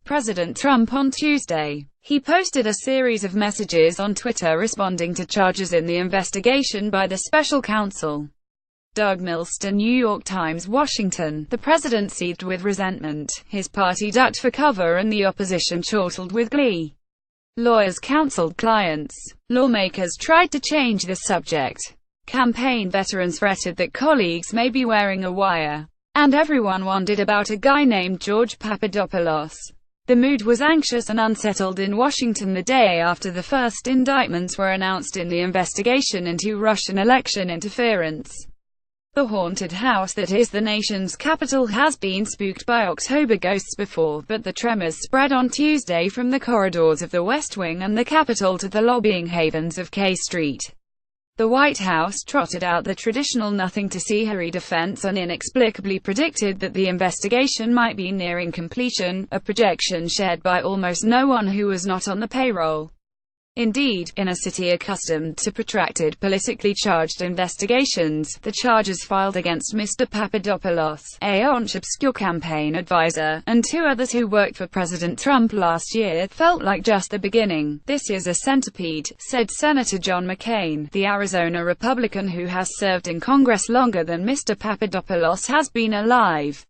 President Trump on Tuesday. He posted a series of messages on Twitter responding to charges in the investigation by the special counsel. Doug Milster, New York Times, Washington. The president seethed with resentment, his party ducked for cover, and the opposition chortled with glee. Lawyers counseled clients. Lawmakers tried to change the subject. Campaign veterans fretted that colleagues may be wearing a wire. And everyone wondered about a guy named George Papadopoulos. The mood was anxious and unsettled in Washington the day after the first indictments were announced in the investigation into Russian election interference. The haunted house that is the nation's capital has been spooked by October ghosts before, but the tremors spread on Tuesday from the corridors of the West Wing and the Capitol to the lobbying havens of K Street. The White House trotted out the traditional nothing-to-see-hurry defense and inexplicably predicted that the investigation might be nearing completion, a projection shared by almost no one who was not on the payroll. Indeed, in a city accustomed to protracted, politically charged investigations, the charges filed against Mr. Papadopoulos, a staunch obscure campaign advisor, and two others who worked for President Trump last year, felt like just the beginning. "This is a centipede," said Senator John McCain, the Arizona Republican who has served in Congress longer than Mr. Papadopoulos has been alive.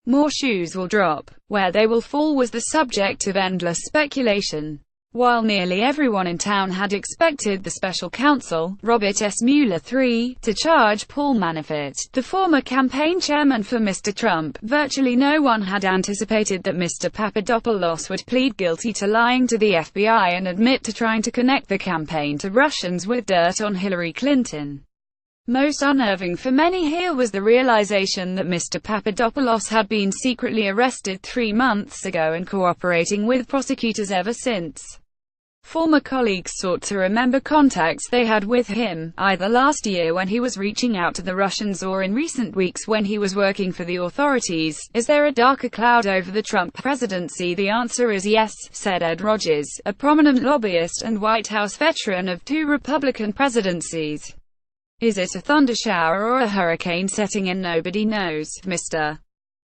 "More shoes will drop. Where they will fall was the subject of endless speculation." While nearly everyone in town had expected the special counsel, Robert S. Mueller III, to charge Paul Manafort, the former campaign chairman for Mr. Trump, virtually no one had anticipated that Mr. Papadopoulos would plead guilty to lying to the FBI and admit to trying to connect the campaign to Russians with dirt on Hillary Clinton. Most unnerving for many here was the realization that Mr. Papadopoulos had been secretly arrested 3 months ago and cooperating with prosecutors ever since. Former colleagues sought to remember contacts they had with him, either last year when he was reaching out to the Russians or in recent weeks when he was working for the authorities. Is there a darker cloud over the Trump presidency? The answer is yes, said Ed Rogers, a prominent lobbyist and White House veteran of 2 Republican presidencies. Is it a thundershower or a hurricane setting in? Nobody knows. Mr.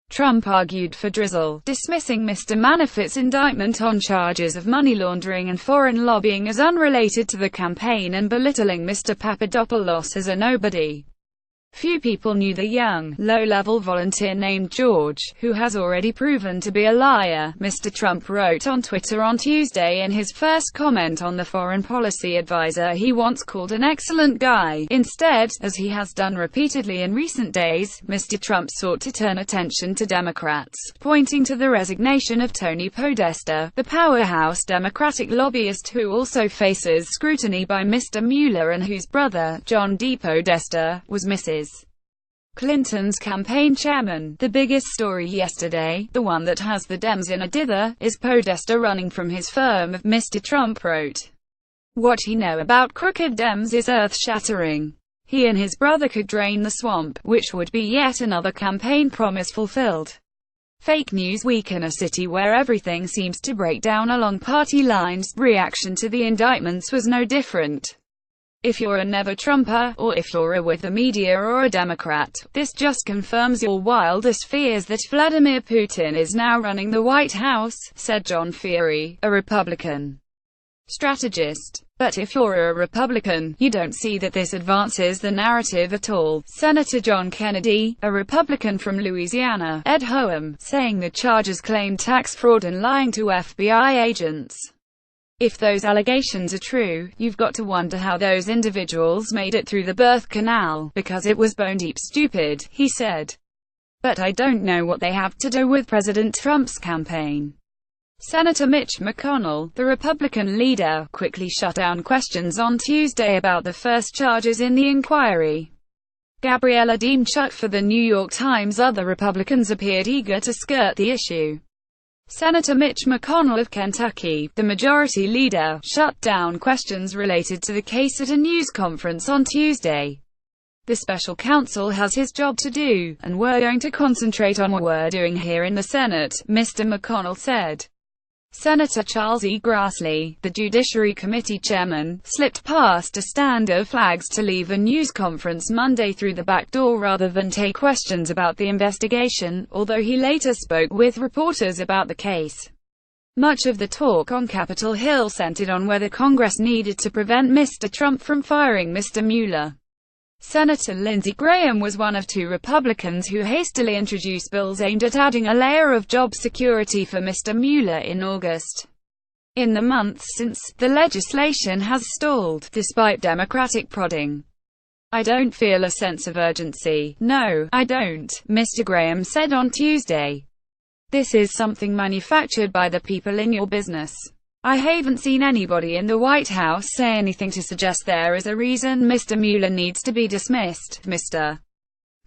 Trump argued for drizzle, dismissing Mr. Manafort's indictment on charges of money laundering and foreign lobbying as unrelated to the campaign and belittling Mr. Papadopoulos as a nobody. Few people knew the young, low-level volunteer named George, who has already proven to be a liar, Mr. Trump wrote on Twitter on Tuesday in his first comment on the foreign policy advisor he once called an excellent guy. Instead, as he has done repeatedly in recent days, Mr. Trump sought to turn attention to Democrats, pointing to the resignation of Tony Podesta, the powerhouse Democratic lobbyist who also faces scrutiny by Mr. Mueller and whose brother, John D. Podesta, was Mrs. Clinton's campaign chairman. The biggest story yesterday, the one that has the Dems in a dither, is Podesta running from his firm, Mr. Trump wrote. What he know about crooked Dems is earth-shattering. He and his brother could drain the swamp, which would be yet another campaign promise fulfilled. Fake news week in a city where everything seems to break down along party lines. Reaction to the indictments was no different. If you're a never-Trumper, or if you're a with the media or a Democrat, this just confirms your wildest fears that Vladimir Putin is now running the White House, said John Feehery, a Republican strategist. But if you're a Republican, you don't see that this advances the narrative at all. Senator John Kennedy, a Republican from Louisiana, Ed Hoem, saying the charges claim tax fraud and lying to FBI agents. If those allegations are true, you've got to wonder how those individuals made it through the birth canal, because it was bone-deep stupid, he said. But I don't know what they have to do with President Trump's campaign. Senator Mitch McConnell, the Republican leader, quickly shut down questions on Tuesday about the first charges in the inquiry. Gabriella Demchuk for the New York Times. Other Republicans appeared eager to skirt the issue. Senator Mitch McConnell of Kentucky, the majority leader, shut down questions related to the case at a news conference on Tuesday. The special counsel has his job to do, and we're going to concentrate on what we're doing here in the Senate, Mr. McConnell said. Senator Charles E. Grassley, the Judiciary Committee chairman, slipped past a stand of flags to leave a news conference Monday through the back door rather than take questions about the investigation, although he later spoke with reporters about the case. Much of the talk on Capitol Hill centered on whether Congress needed to prevent Mr. Trump from firing Mr. Mueller. Senator Lindsey Graham was one of two Republicans who hastily introduced bills aimed at adding a layer of job security for Mr. Mueller in August. In the months since, the legislation has stalled, despite Democratic prodding. "I don't feel a sense of urgency. No, I don't," Mr. Graham said on Tuesday. "This is something manufactured by the people in your business. I haven't seen anybody in the White House say anything to suggest there is a reason Mr. Mueller needs to be dismissed." Mr.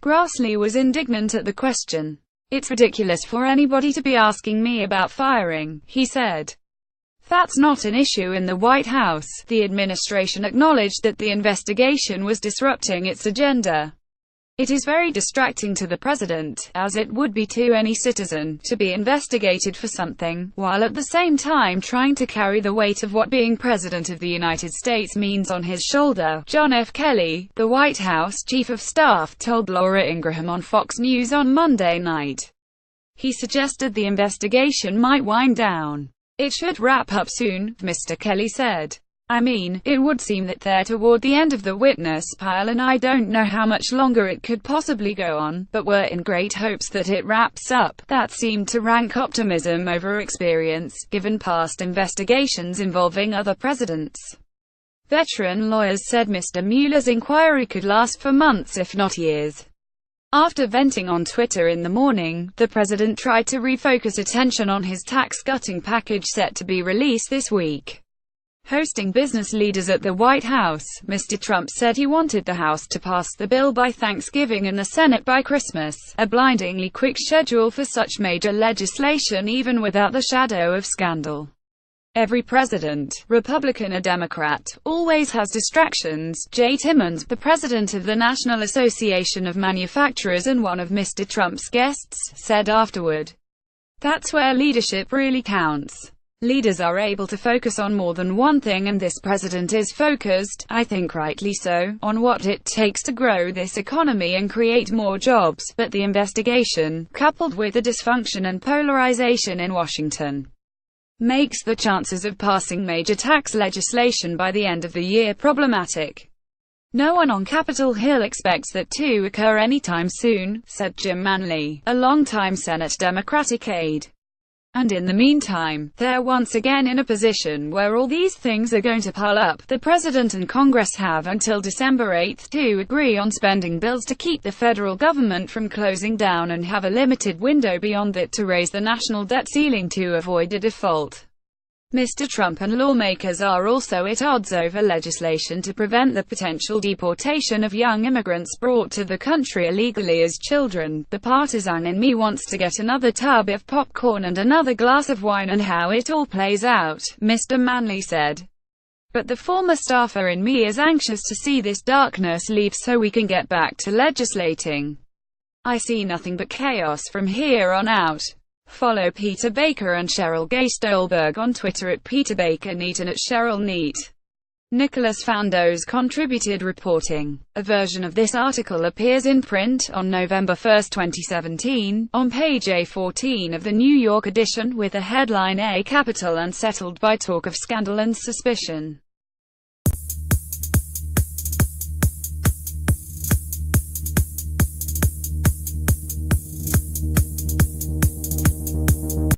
Grassley was indignant at the question. "It's ridiculous for anybody to be asking me about firing," he said. "That's not an issue in the White House." The administration acknowledged that the investigation was disrupting its agenda. "It is very distracting to the president, as it would be to any citizen, to be investigated for something, while at the same time trying to carry the weight of what being President of the United States means on his shoulder." John F. Kelly, the White House Chief of Staff, told Laura Ingraham on Fox News on Monday night. He suggested the investigation might wind down. "It should wrap up soon," Mr. Kelly said. "I mean, it would seem that they're toward the end of the witness pile and I don't know how much longer it could possibly go on, but we're in great hopes that it wraps up." That seemed to rank optimism over experience, given past investigations involving other presidents. Veteran lawyers said Mr. Mueller's inquiry could last for months if not years. After venting on Twitter in the morning, the president tried to refocus attention on his tax-cutting package set to be released this week. Hosting business leaders at the White House, Mr. Trump said he wanted the House to pass the bill by Thanksgiving and the Senate by Christmas, a blindingly quick schedule for such major legislation even without the shadow of scandal. "Every president, Republican or Democrat, always has distractions," Jay Timmons, the president of the National Association of Manufacturers and one of Mr. Trump's guests, said afterward. "That's where leadership really counts. Leaders are able to focus on more than one thing and this president is focused, I think rightly so, on what it takes to grow this economy and create more jobs, but the investigation, coupled with the dysfunction and polarization in Washington, makes the chances of passing major tax legislation by the end of the year problematic. No one on Capitol Hill expects that to occur anytime soon," said Jim Manley, a longtime Senate Democratic aide. "And in the meantime, they're once again in a position where all these things are going to pile up. The President and Congress have until December 8 to agree on spending bills to keep the federal government from closing down and have a limited window beyond that to raise the national debt ceiling to avoid a default." Mr. Trump and lawmakers are also at odds over legislation to prevent the potential deportation of young immigrants brought to the country illegally as children. "The partisan in me wants to get another tub of popcorn and another glass of wine and how it all plays out," Mr. Manley said. "But the former staffer in me is anxious to see this darkness leave so we can get back to legislating. I see nothing but chaos from here on out." Follow Peter Baker and Cheryl Gay Stolberg on Twitter at Peter Baker Neat and at Cheryl Neat. Nicholas Fandos contributed reporting. A version of this article appears in print on November 1, 2017, on page A14 of the New York edition with the headline "A Capitol Unsettled by Talk of Scandal and Suspicion."